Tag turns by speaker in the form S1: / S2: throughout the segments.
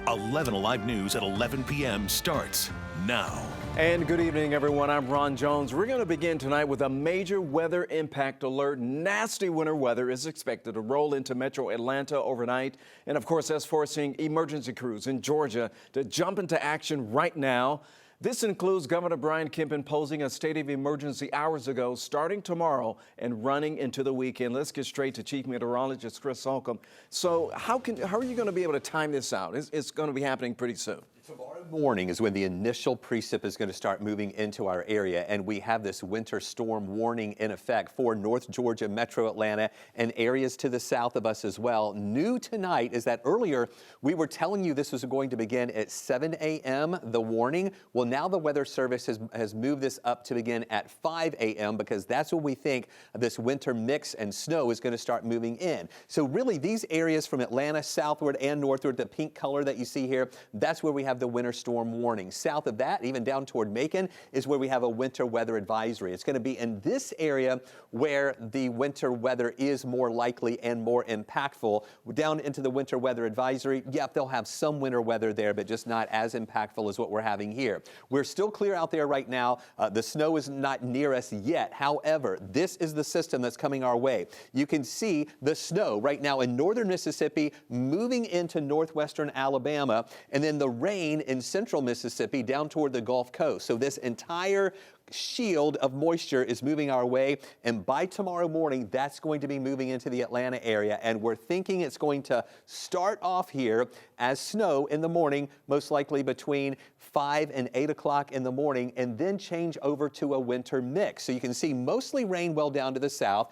S1: 11 Alive News at 11 p.m. starts now.
S2: And good evening, everyone. I'm Ron Jones. We're going to begin tonight with a major weather impact alert. Nasty winter weather is expected to roll into metro Atlanta overnight. And of course, that's forcing emergency crews in Georgia to jump into action right now. This includes Governor Brian Kemp imposing a state of emergency hours ago, starting tomorrow and running into the weekend. Let's get straight to Chief Meteorologist Chris Holcomb. So how are you going to be able to time this out? It's going to be happening pretty soon.
S3: Tomorrow morning is when the initial precip is going to start moving into our area, and we have this winter storm warning in effect for North Georgia, Metro Atlanta, and areas to the south of us as well. New tonight is that earlier we were telling you this was going to begin at 7 a.m., the warning. Well, now the Weather Service has moved this up to begin at 5 a.m. because that's when we think this winter mix and snow is going to start moving in. So really these areas from Atlanta southward and northward, the pink color that you see here, that's where we have the winter storm warning. South of that, even down toward Macon, is where we have a winter weather advisory. It's going to be in this area where the winter weather is more likely and more impactful. Down into the winter weather advisory, yep, they'll have some winter weather there, but just not as impactful as what we're having here. We're still clear out there right now. The snow is not near us yet. However, this is the system that's coming our way. You can see the snow right now in northern Mississippi moving into northwestern Alabama, and then the rain in central Mississippi down toward the Gulf Coast. So this entire shield of moisture is moving our way, and by tomorrow morning that's going to be moving into the Atlanta area, and we're thinking it's going to start off here as snow in the morning, most likely between 5 and 8 o'clock in the morning, and then change over to a winter mix. So you can see mostly rain well down to the south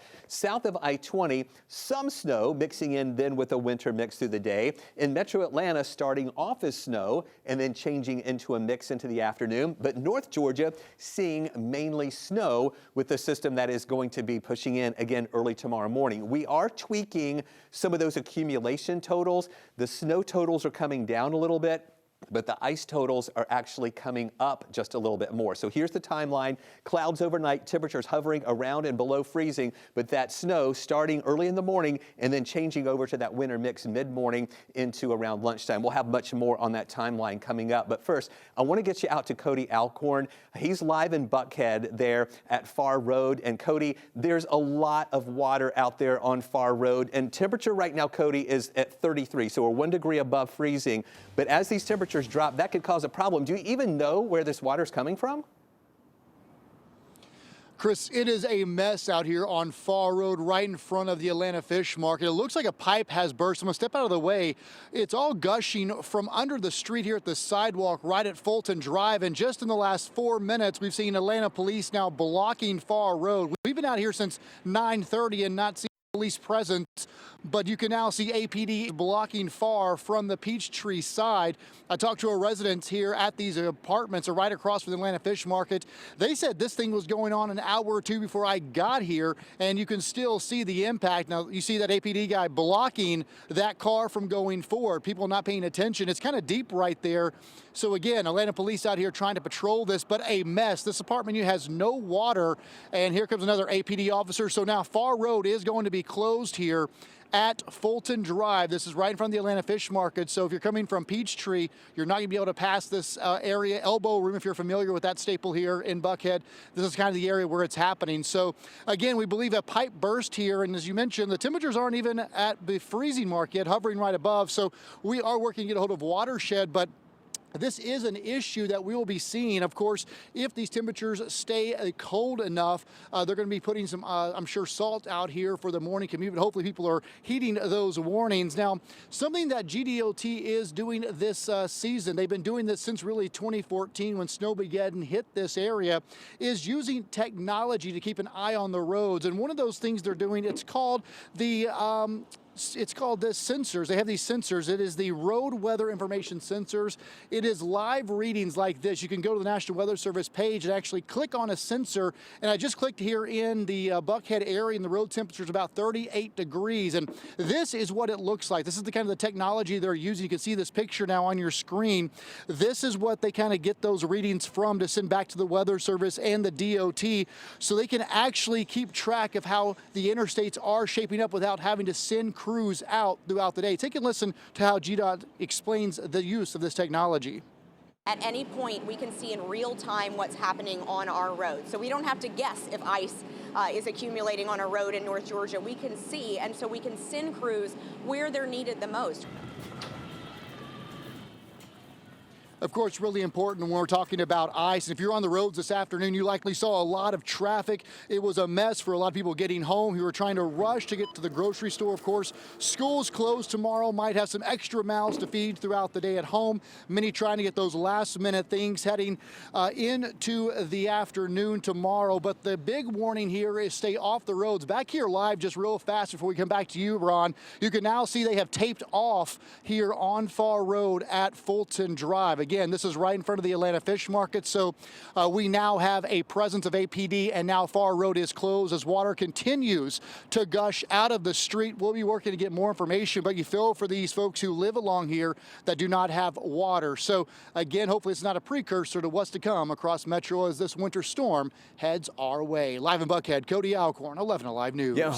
S3: of I-20, some snow mixing in then with a winter mix through the day. In metro Atlanta, starting off as snow and then changing into a mix into the afternoon, but North Georgia seeing mainly snow with the system that is going to be pushing in again early tomorrow morning. We are tweaking some of those accumulation totals. The snow totals are coming down a little bit, but the ice totals are actually coming up just a little bit more. So here's the timeline. Clouds overnight, temperatures hovering around and below freezing, but that snow starting early in the morning and then changing over to that winter mix mid-morning into around lunchtime. We'll have much more on that timeline coming up. But first, I want to get you out to Cody Alcorn. He's live in Buckhead there at Farr Road. And Cody, there's a lot of water out there on Farr Road. And temperature right now, Cody, is at 33. So we're 1 degree above freezing. But as these temperatures drop, that could cause a problem. Do you even know where this water is coming from?
S4: Chris, it is a mess out here on Farr Road right in front of the Atlanta Fish Market. It looks like a pipe has burst. I'm going to step out of the way. It's all gushing from under the street here at the sidewalk right at Fulton Drive. And just in the last 4 minutes, we've seen Atlanta police now blocking Farr Road. We've been out here since 9:30 and not seen police presence, but you can now see APD blocking Farr from the Peachtree side. I talked to a resident here at these apartments or right across from the Atlanta Fish Market. They said this thing was going on an hour or two before I got here, and you can still see the impact. Now, you see that APD guy blocking that car from going forward. People not paying attention. It's kind of deep right there. So again, Atlanta police out here trying to patrol this, but a mess. This apartment has no water, and here comes another APD officer. So now Farr Road is going to be closed here at Fulton Drive. This is right in front of the Atlanta Fish Market. So if you're coming from Peachtree, you're not going to be able to pass this area. Elbow Room, if you're familiar with that staple here in Buckhead, this is kind of the area where it's happening. So again, we believe a pipe burst here. And as you mentioned, the temperatures aren't even at the freezing mark yet, hovering right above. So we are working to get a hold of Watershed, but this is an issue that we will be seeing. Of course, if these temperatures stay cold enough, they're going to be putting some, I'm sure, salt out here for the morning commute, but hopefully people are heeding those warnings. Now, something that GDOT is doing this season, they've been doing this since really 2014 when Snowmageddon hit this area, is using technology to keep an eye on the roads. And one of those things they're doing, it's called the sensors. They have these sensors. It is the road weather information sensors. It is live readings like this. You can go to the National Weather Service page and actually click on a sensor. And I just clicked here in the Buckhead area, and the road temperature is about 38 degrees. And this is what it looks like. This is the kind of the technology they're using. You can see this picture now on your screen. This is what they kind of get those readings from to send back to the Weather Service and the DOT, so they can actually keep track of how the interstates are shaping up without having to send crews out throughout the day. Take a listen to how GDOT explains the use of this technology.
S5: At any point, we can see in real time what's happening on our road. So we don't have to guess if ice is accumulating on a road in North Georgia. We can see, and so we can send crews where they're needed the most.
S4: Of course, really important when we're talking about ice. And if you're on the roads this afternoon, you likely saw a lot of traffic. It was a mess for a lot of people getting home who were trying to rush to get to the grocery store. Of course, schools closed tomorrow, might have some extra mouths to feed throughout the day at home. Many trying to get those last minute things heading into the afternoon tomorrow. But the big warning here is stay off the roads. Back here live, just real fast before we come back to you, Ron, you can now see they have taped off here on Pharr Road at Fulton Drive. Again, this is right in front of the Atlanta Fish Market, so we now have a presence of APD, and now Pharr Road is closed as water continues to gush out of the street. We'll be working to get more information, but you feel for these folks who live along here that do not have water. So again, hopefully it's not a precursor to what's to come across Metro as this winter storm heads our way. Live in Buckhead, Cody Alcorn, 11 Alive News.
S2: Yeah,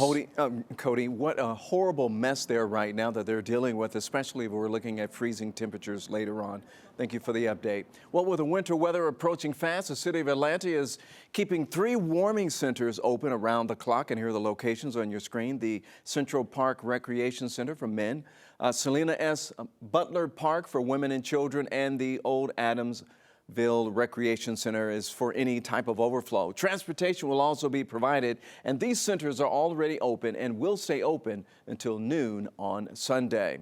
S2: Cody, what a horrible mess there right now that they're dealing with, especially if we're looking at freezing temperatures later on. Thank you for the update. Well, with the winter weather approaching fast, the city of Atlanta is keeping 3 warming centers open around the clock. And here are the locations on your screen. The Central Park Recreation Center for men, Selena S. Butler Park for women and children, and the Old Adamsville Recreation Center is for any type of overflow. Transportation will also be provided, and these centers are already open and will stay open until noon on Sunday.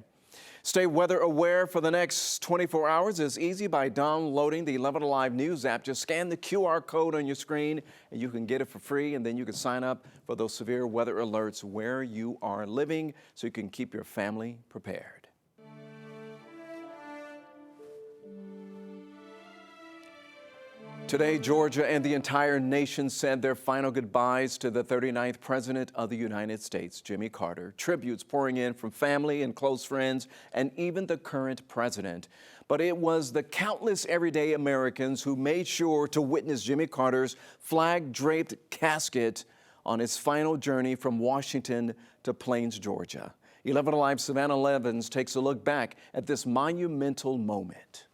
S2: Stay weather aware for the next 24 hours is easy by downloading the 11 Alive News app. Just scan the QR code on your screen and you can get it for free, and then you can sign up for those severe weather alerts where you are living so you can keep your family prepared. Today, Georgia and the entire nation said their final goodbyes to the 39th President of the United States, Jimmy Carter. Tributes pouring in from family and close friends and even the current president. But it was the countless everyday Americans who made sure to witness Jimmy Carter's flag-draped casket on his final journey from Washington to Plains, Georgia. 11 Alive Savannah Levins takes a look back at this monumental moment.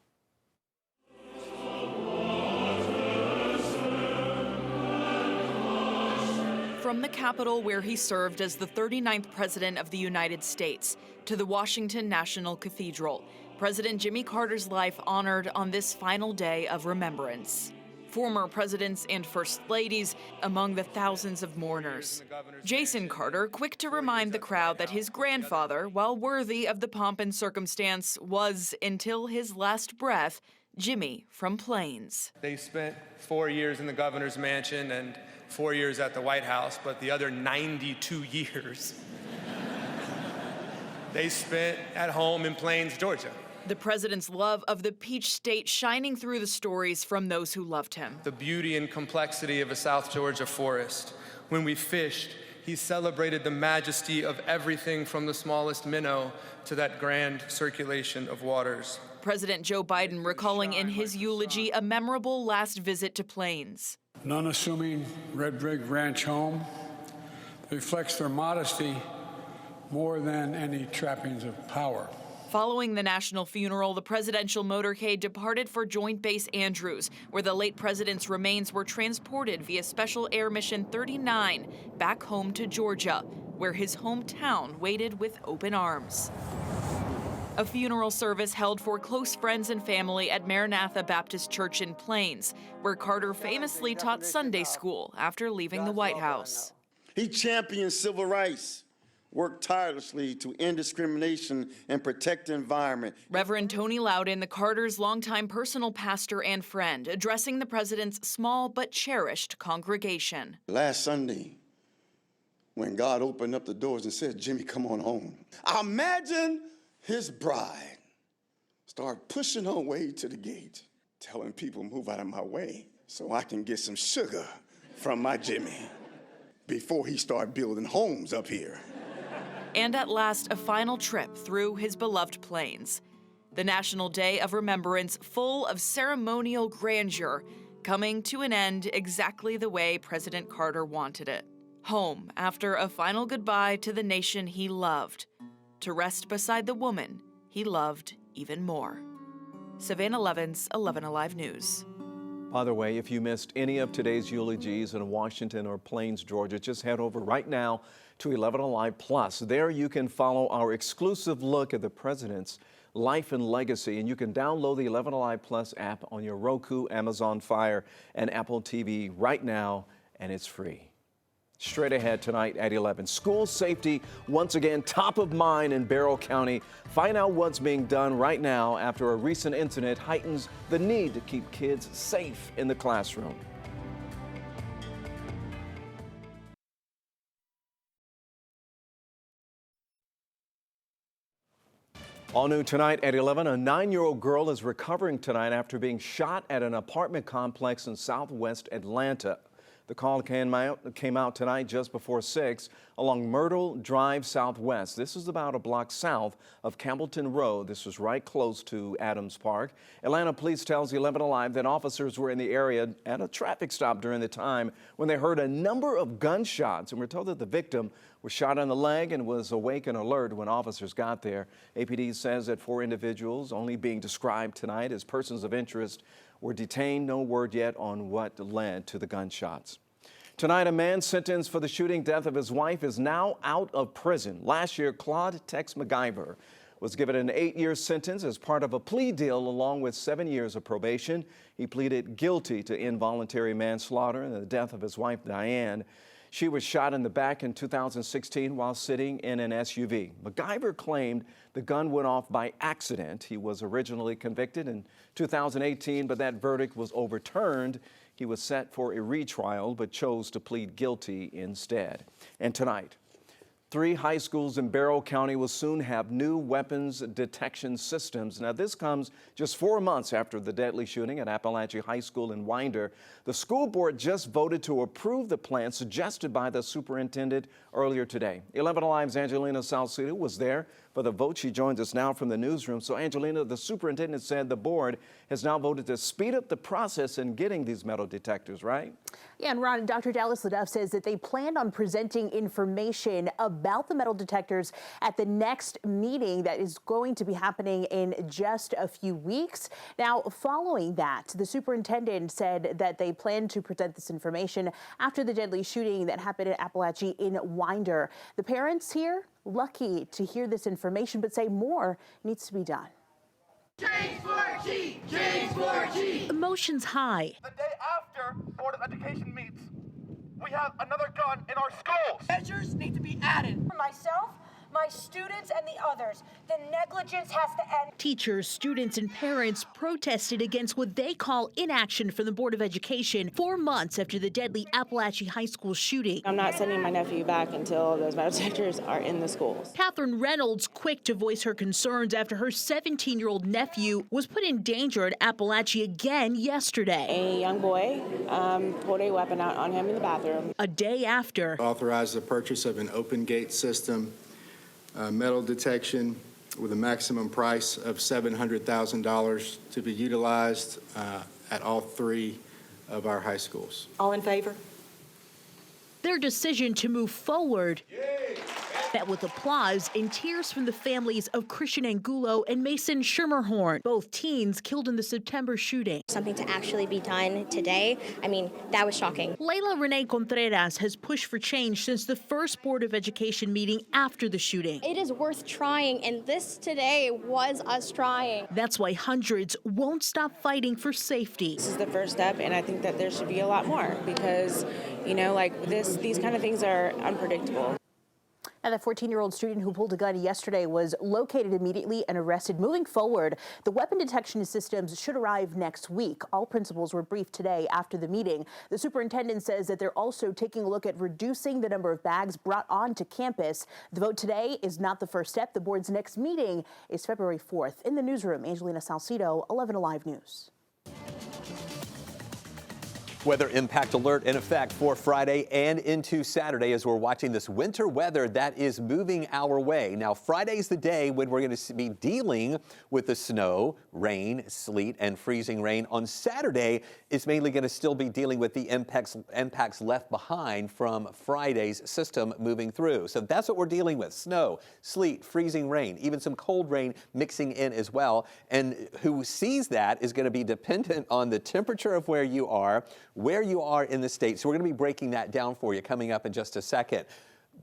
S6: From the Capitol, where he served as the 39th President of the United States, to the Washington National Cathedral, President Jimmy Carter's life honored on this final day of remembrance. Former presidents and first ladies among the thousands of mourners. Jason Carter, quick to remind the crowd that his grandfather, while worthy of the pomp and circumstance, was, until his last breath, Jimmy from Plains.
S7: They spent 4 years in the governor's mansion and 4 years at the White House, but the other 92 years they spent at home in Plains, Georgia.
S6: The president's love of the Peach State shining through the stories from those who loved him.
S7: The beauty and complexity of a South Georgia forest. When we fished, he celebrated the majesty of everything from the smallest minnow to that grand circulation of waters.
S6: President Joe Biden recalling in his eulogy a memorable last visit to Plains.
S8: An unassuming red brick ranch home that reflects their modesty more than any trappings of power.
S6: Following the national funeral, the presidential motorcade departed for Joint Base Andrews, where the late president's remains were transported via Special Air Mission 39 back home to Georgia, where his hometown waited with open arms. A funeral service held for close friends and family at Maranatha Baptist Church in Plains, where Carter famously taught Sunday school after leaving the White House.
S9: He championed civil rights, worked tirelessly to end discrimination and protect the environment.
S6: Reverend Tony Loudon, the Carters' longtime personal pastor and friend, addressing the president's small but cherished congregation.
S9: Last Sunday, when God opened up the doors and said, Jimmy, come on home. I imagine his bride started pushing her way to the gate, telling people, move out of my way so I can get some sugar from my Jimmy before he started building homes up here.
S6: And at last, a final trip through his beloved Plains. The National Day of Remembrance full of ceremonial grandeur, coming to an end exactly the way President Carter wanted it. home after a final goodbye to the nation he loved, to rest beside the woman he loved even more. Savannah Levins, 11 Alive News.
S2: By the way, if you missed any of today's eulogies in Washington or Plains, Georgia, just head over right now to 11 Alive Plus. There you can follow our exclusive look at the president's life and legacy, and you can download the 11 Alive Plus app on your Roku, Amazon Fire, and Apple TV right now, and it's free. Straight ahead tonight at 11. School safety once again top of mind in Barrow County. Find out what's being done right now after a recent incident heightens the need to keep kids safe in the classroom. All new tonight at 11, a 9-year-old girl is recovering tonight after being shot at an apartment complex in southwest Atlanta. The call came out tonight just before 6 along Myrtle Drive Southwest. This is about a block south of Campbellton Road. This was right close to Adams Park. Atlanta Police tells 11 Alive that officers were in the area at a traffic stop during the time when they heard a number of gunshots, and we're told that the victim was shot in the leg and was awake and alert when officers got there. APD says that 4 individuals, only being described tonight as persons of interest, were detained. No word yet on what led to the gunshots. Tonight, a man sentenced for the shooting death of his wife is now out of prison. Last year, Claude Tex MacGyver was given an 8-year sentence as part of a plea deal along with 7 years of probation. He pleaded guilty to involuntary manslaughter and the death of his wife, Diane. She was shot in the back in 2016 while sitting in an SUV. MacGyver claimed the gun went off by accident. He was originally convicted in 2018, but that verdict was overturned. He was set for a retrial, but chose to plead guilty instead. And tonight, 3 high schools in Barrow County will soon have new weapons detection systems. Now, this comes just 4 months after the deadly shooting at Appalachia High School in Winder. The school board just voted to approve the plan suggested by the superintendent earlier today. 11 Alive's Angelina Salcido was there for the vote. She joins us now from the newsroom. So, Angelina, the superintendent said the board has now voted to speed up the process in getting these metal detectors, right?
S10: Yeah, and Ron, Dr. Dallas Leduff says that they planned on presenting information about the metal detectors at the next meeting that is going to be happening in just a few weeks. Now, following that, the superintendent said that they plan to present this information after the deadly shooting that happened at Appalachia in Winder. The parents here lucky to hear this information, but say more needs to be done.
S11: Change 4G! Change 4G!
S10: Emotions high.
S12: The day after Board of Education meets, we have another gun in our schools.
S11: Measures need to be added.
S13: For myself, my students, and the others, the negligence has to end.
S10: Teachers, students, and parents protested against what they call inaction from the Board of Education 4 months after the deadly Appalachia High School shooting.
S14: I'm not sending my nephew back until those metal detectors are in the schools.
S10: Catherine Reynolds quick to voice her concerns after her 17-year-old nephew was put in danger at Appalachia again yesterday.
S14: A young boy pulled a weapon out on him in the bathroom.
S10: A day after.
S15: Authorized the purchase of an open gate system, metal detection with a maximum price of $700,000 to be utilized at all 3 of our high schools.
S13: All in favor?
S10: Their decision to move forward met with applause and tears from the families of Christian Angulo and Mason Schermerhorn, both teens killed in the September shooting.
S16: Something to actually be done today, I mean, that was shocking.
S10: Layla Renee Contreras has pushed for change since the first Board of Education meeting after the shooting.
S16: It is worth trying, and this today was us trying.
S10: That's why hundreds won't stop fighting for safety.
S14: This is the first step, and I think that there should be a lot more because, you know, like these kind of things are unpredictable.
S10: And the 14-year-old student who pulled a gun yesterday was located immediately and arrested. Moving forward, the weapon detection systems should arrive next week. All principals were briefed today after the meeting. The superintendent says that they're also taking a look at reducing the number of bags brought onto campus. The vote today is not the first step. The board's next meeting is February 4th. In the newsroom, Angelina Salcido, 11 Alive News.
S3: Weather impact alert in effect for Friday and into Saturday as we're watching this winter weather that is moving our way. Now, Friday's the day when we're going to be dealing with the snow, rain, sleet, and freezing rain. On Saturday, it's mainly going to still be dealing with the impacts left behind from Friday's system moving through. So that's what we're dealing with: snow, sleet, freezing rain, even some cold rain mixing in as well. And who sees that is going to be dependent on the temperature of where you are in the state. So we're going to be breaking that down for you coming up in just a second.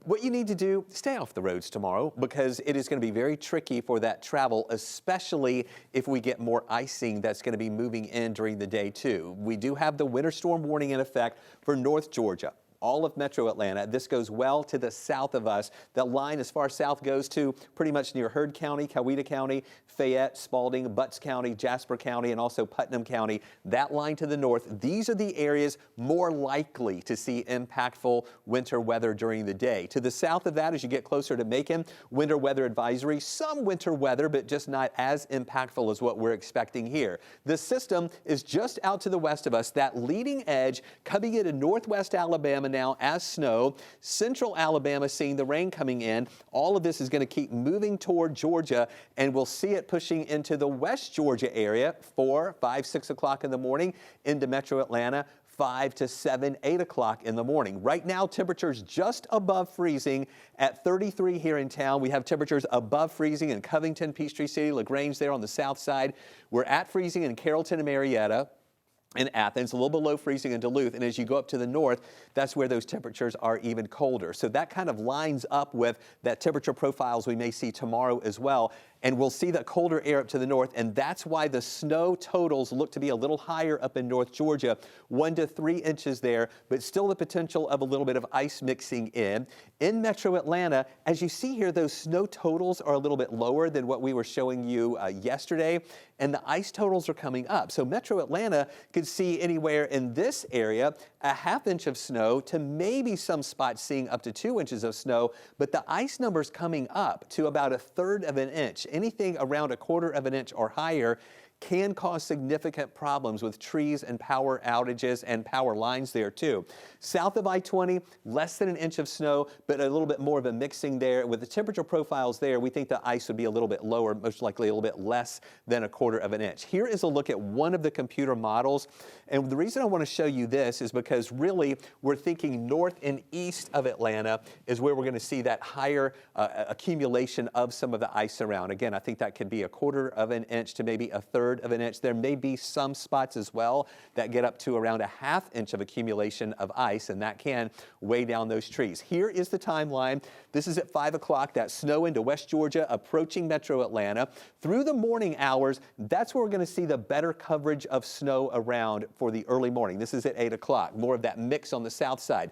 S3: What you need to do, stay off the roads tomorrow, because it is going to be very tricky for that travel, especially if we get more icing that's going to be moving in during the day too. We do have the winter storm warning in effect for North Georgia, all of Metro Atlanta. This goes well to the south of us. That line as far south goes to pretty much near Heard County, Coweta County, Fayette, Spalding, Butts County, Jasper County, and also Putnam County. That line to the north, these are the areas more likely to see impactful winter weather during the day. To the south of that, as you get closer to Macon, winter weather advisory, some winter weather, but just not as impactful as what we're expecting here. The system is just out to the west of us, that leading edge coming into northwest Alabama now as snow. Central Alabama seeing the rain coming in. All of this is going to keep moving toward Georgia, and we'll see it pushing into the West Georgia area 4, 5, 6 o'clock in the morning, into Metro Atlanta 5 to 7, 8 o'clock in the morning. Right now, temperatures just above freezing at 33 here in town. We have temperatures above freezing in Covington, Peachtree City, LaGrange there on the south side. We're at freezing in Carrollton and Marietta. In Athens, a little below freezing in Duluth, and as you go up to the north, that's where those temperatures are even colder. So that kind of lines up with that temperature profiles we may see tomorrow as well. And we'll see that colder air up to the north, and that's why the snow totals look to be a little higher up in North Georgia, 1 to 3 inches there, but still the potential of a little bit of ice mixing in. In Metro Atlanta, as you see here, those snow totals are a little bit lower than what we were showing you yesterday, and the ice totals are coming up. So Metro Atlanta could see anywhere in this area a ½ inch of snow to maybe some spots seeing up to 2 inches of snow, but the ice numbers coming up to about 1/3 of an inch. Anything around 1/4 of an inch or higher can cause significant problems with trees and power outages and power lines there too. South of I-20, less than 1 inch of snow, but a little bit more of a mixing there. With the temperature profiles there, we think the ice would be a little bit lower, most likely a little bit less than 1/4 of an inch. Here is a look at one of the computer models. And the reason I want to show you this is because really we're thinking north and east of Atlanta is where we're going to see that higher accumulation of some of the ice around. Again, I think that could be 1/4 of an inch to maybe 1/3 of an inch. There may be some spots as well that get up to around 1/2 inch of accumulation of ice, and that can weigh down those trees. Here is the timeline. This is at 5 o'clock, that snow into West Georgia approaching Metro Atlanta. Through the morning hours, that's where we're going to see the better coverage of snow around for the early morning. This is at 8 o'clock, more of that mix on the south side.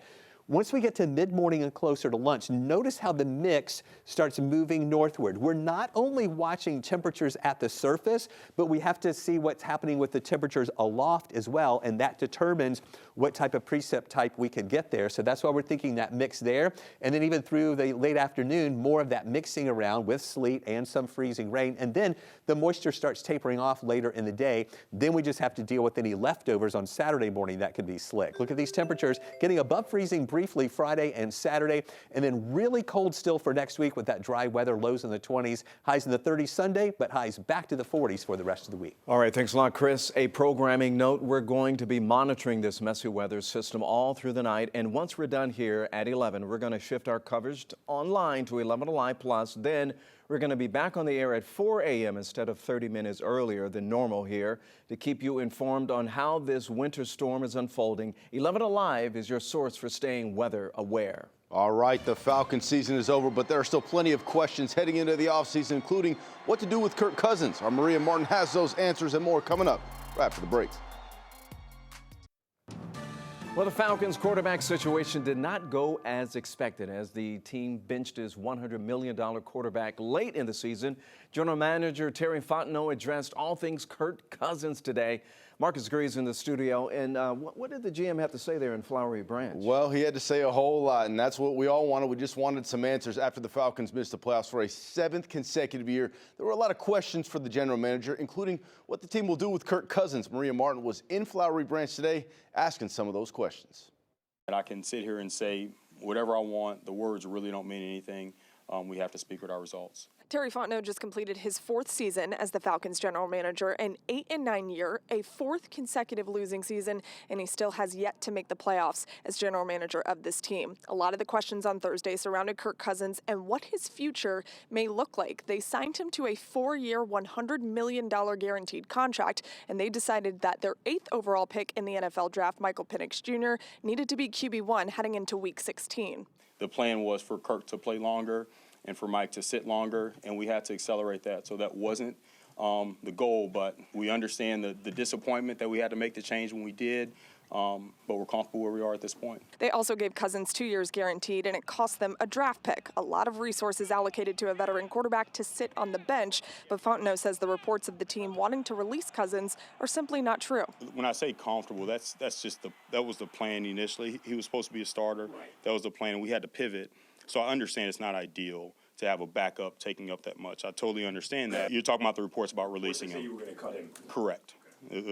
S3: Once we get to mid-morning and closer to lunch, notice how the mix starts moving northward. We're not only watching temperatures at the surface, but we have to see what's happening with the temperatures aloft as well, and that determines what type of precip type we could get there. So that's why we're thinking that mix there. And then even through the late afternoon, more of that mixing around with sleet and some freezing rain. And then the moisture starts tapering off later in the day. Then we just have to deal with any leftovers on Saturday morning that could be slick. Look at these temperatures getting above freezing briefly Friday and Saturday, and then really cold still for next week with that dry weather, lows in the 20s, highs in the 30s Sunday, but highs back to the 40s for the rest of the week.
S2: All right, thanks a lot, Chris. A programming note, we're going to be monitoring this messy weather system all through the night, and once we're done here at 11, we're going to shift our coverage online to 11 Alive Plus. Then we're going to be back on the air at 4 a.m. instead of 30 minutes earlier than normal here to keep you informed on how this winter storm is unfolding. 11 Alive is your source for staying weather aware.
S17: All right, the Falcon season is over, but there are still plenty of questions heading into the offseason, including what to do with Kirk Cousins. Our Maria Martin has those answers and more coming up right after the break.
S2: Well, the Falcons' quarterback situation did not go as expected as the team benched his $100 million quarterback late in the season. General Manager Terry Fontenot addressed all things Kirk Cousins today. Marcus Gray's in the studio, and what did the GM have to say there in Flowery Branch?
S17: Well, he had to say a whole lot, and that's what we all wanted. We just wanted some answers after the Falcons missed the playoffs for a 7th consecutive year. There were a lot of questions for the general manager, including what the team will do with Kirk Cousins. Maria Martin was in Flowery Branch today asking some of those questions.
S18: I can sit here and say whatever I want. The words really don't mean anything. We have to speak with our results.
S19: Terry Fontenot just completed his 4th season as the Falcons general manager, an 8-9 year, a 4th consecutive losing season, and he still has yet to make the playoffs as general manager of this team. A lot of the questions on Thursday surrounded Kirk Cousins and what his future may look like. They signed him to a 4-year, $100 million guaranteed contract, and they decided that their 8th overall pick in the NFL draft, Michael Penix Jr., needed to be QB1 heading into Week 16.
S18: The plan was for Kirk to play longer and for Mike to sit longer, and we had to accelerate that. So that wasn't the goal, but we understand the disappointment that we had to make the change when we did, but we're comfortable where we are at this point.
S19: They also gave Cousins 2 years guaranteed, and it cost them a draft pick. A lot of resources allocated to a veteran quarterback to sit on the bench, but Fontenot says the reports of the team wanting to release Cousins are simply not true.
S18: When I say comfortable, that was the plan initially. He was supposed to be a starter. That was the plan, and we had to pivot. So I understand it's not ideal to have a backup taking up that much. I totally understand that. You're talking about the reports about releasing him. You were going to cut him. Correct.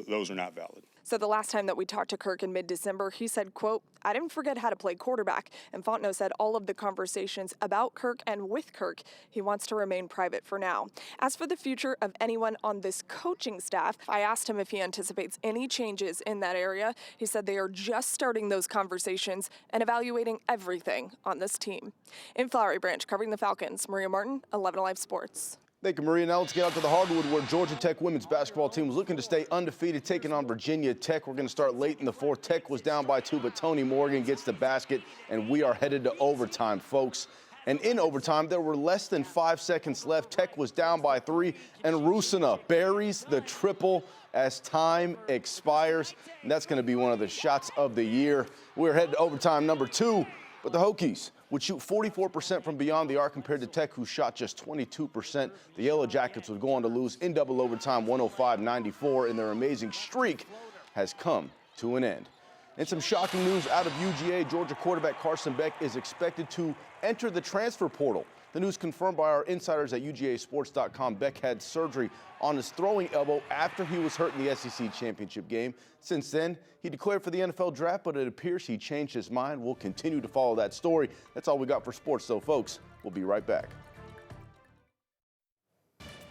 S18: Those are not valid.
S19: So the last time that we talked to Kirk in mid-December, he said, quote, "I didn't forget how to play quarterback." And Fontenot said all of the conversations about Kirk and with Kirk, he wants to remain private for now. As for the future of anyone on this coaching staff, I asked him if he anticipates any changes in that area. He said they are just starting those conversations and evaluating everything on this team. In Flowery Branch, covering the Falcons, Maria Martin, 11 Alive Sports.
S17: Thank you, Maria. Now let's get out to the hardwood where Georgia Tech women's basketball team was looking to stay undefeated, taking on Virginia Tech. We're going to start late in the 4th. Tech was down by 2, but Tony Morgan gets the basket, and we are headed to overtime, folks. And in overtime, there were less than 5 seconds left. Tech was down by 3, and Rusina buries the triple as time expires. And that's going to be one of the shots of the year. We're headed to overtime number 2, but the Hokies would shoot 44% from beyond the arc compared to Tech, who shot just 22%. The Yellow Jackets would go on to lose in double overtime 105-94, and their amazing streak has come to an end. And some shocking news out of UGA. Georgia quarterback Carson Beck is expected to enter the transfer portal. The news confirmed by our insiders at UGAsports.com. Beck had surgery on his throwing elbow after he was hurt in the SEC championship game. Since then, he declared for the NFL draft, but it appears he changed his mind. We'll continue to follow that story. That's all we got for sports, though, folks. We'll be right back.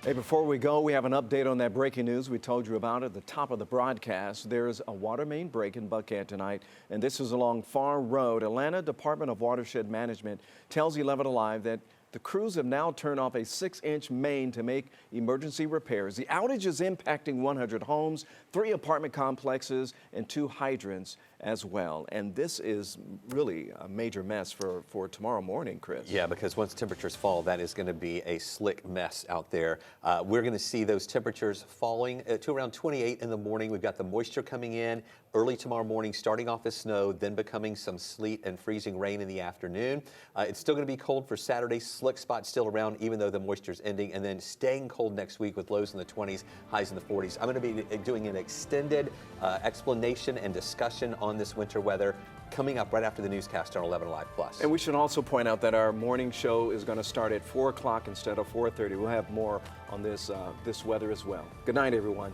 S2: Hey, before we go, we have an update on that breaking news we told you about at the top of the broadcast. There's a water main break in Buckhead tonight, and this is along Farr Road. Atlanta Department of Watershed Management tells 11 Alive that the crews have now turned off a 6-inch main to make emergency repairs. The outage is impacting 100 homes, 3 apartment complexes, and 2 hydrants as well. And this is really a major mess for tomorrow morning, Chris.
S3: Yeah, because once temperatures fall, that is going to be a slick mess out there. We're going to see those temperatures falling to around 28 in the morning. We've got the moisture coming in early tomorrow morning, starting off as snow, then becoming some sleet and freezing rain in the afternoon. It's still going to be cold for Saturday. Slick spots still around, even though the moisture's ending, and then staying cold next week with lows in the 20s, highs in the 40s. I'm going to be doing an extended explanation and discussion on this winter weather coming up right after the newscast on 11 Alive Plus.
S2: And we should also point out that our morning show is going to start at 4 o'clock instead of 4:30. We'll have more on this weather as well. Good night, everyone.